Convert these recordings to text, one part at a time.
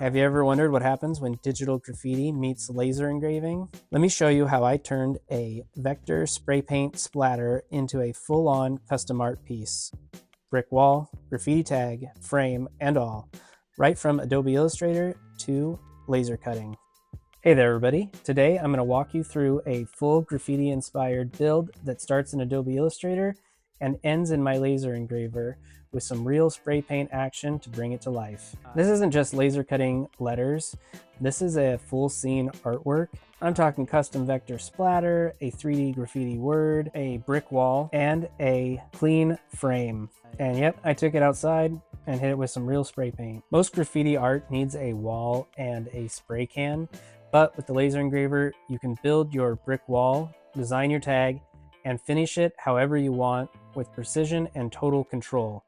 Have you ever wondered what happens when digital graffiti meets laser engraving? Let me show you how I turned a vector spray paint splatter into a full-on custom art piece. Brick wall, graffiti tag, frame, and all, right from Adobe Illustrator to laser cutting. Hey there everybody, today I'm going to walk you through a full graffiti inspired build that starts in Adobe Illustrator and ends in my laser engraver with some real spray paint action to bring it to life. This isn't just laser cutting letters, this is a full scene artwork. I'm talking custom vector splatter, a 3D graffiti word, a brick wall, and a clean frame. And yep, I took it outside and hit it with some real spray paint. Most graffiti art needs a wall and a spray can, but with the laser engraver, you can build your brick wall, design your tag, and finish it however you want with precision and total control.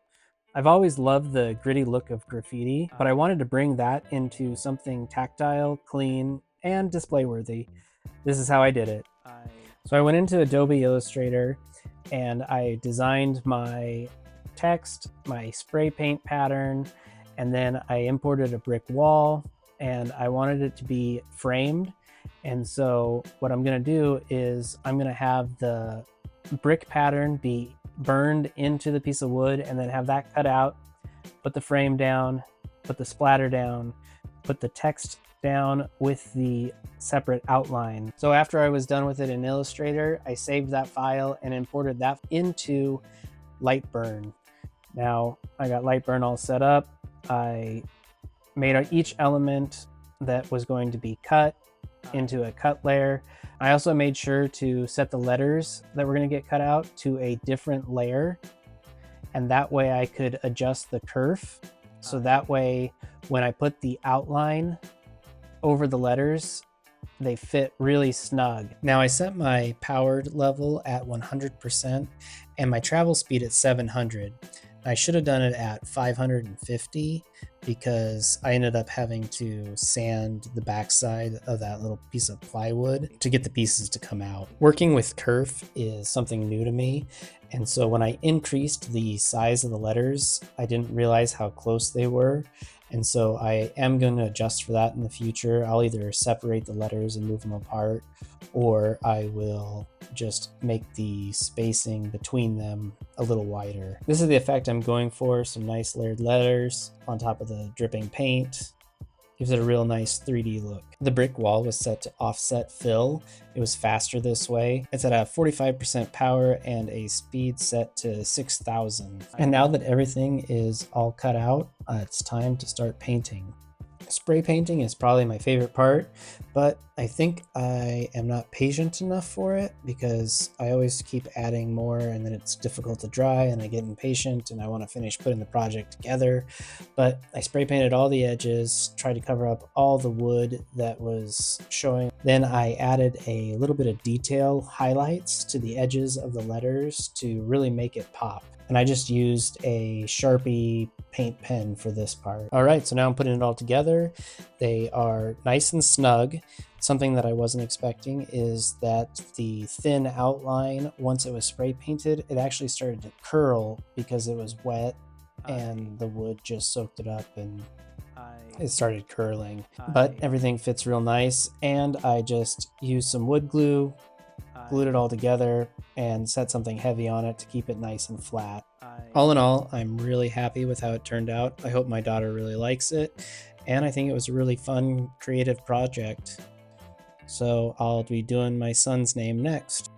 I've always loved the gritty look of graffiti, but I wanted to bring that into something tactile, clean, and display worthy. This is how I did it. So I went into Adobe Illustrator and I designed my text, my spray paint pattern, and then I imported a brick wall and I wanted it to be framed. And so what I'm gonna do is I'm gonna have the brick pattern be burned into the piece of wood and then have that cut out, put the frame down, put the splatter down, put the text down with the separate outline. So after I was done with it in Illustrator, I saved that file and imported that into Lightburn. Now I got Lightburn all set up. I made each element that was going to be cut into a cut layer. I also made sure to set the letters that were going to get cut out to a different layer, and that way I could adjust the kerf. So that way when I put the outline over the letters, they fit really snug. Now I set my powered level at 100% and my travel speed at 700. I should have done it at 550 because I ended up having to sand the backside of that little piece of plywood to get the pieces to come out. Working with kerf is something new to me, and so when I increased the size of the letters, I didn't realize how close they were, and so I am going to adjust for that in the future. I'll either separate the letters and move them apart, or I will just make the spacing between them a little wider. This is the effect I'm going for, some nice layered letters on top of the dripping paint. Gives it a real nice 3D look. The brick wall was set to offset fill. It was faster this way. It's at a 45% power and a speed set to 6,000. And now that everything is all cut out, it's time to start painting. Spray painting is probably my favorite part, but I think I am not patient enough for it because I always keep adding more and then it's difficult to dry and I get impatient and I want to finish putting the project together. But I spray painted all the edges, tried to cover up all the wood that was showing. Then I added a little bit of detail highlights to the edges of the letters to really make it pop. And I just used a Sharpie paint pen for this part. All right, so now I'm putting it all together. They are nice and snug. Something that I wasn't expecting is that the thin outline, once it was spray painted, it actually started to curl because it was wet and the wood just soaked it up and it started curling. But everything fits real nice, and I just used some wood glue, glued it all together, and set something heavy on it to keep it nice and flat. All in all, I'm really happy with how it turned out. I hope my daughter really likes it, and I think it was a really fun, creative project. So I'll be doing my son's name next.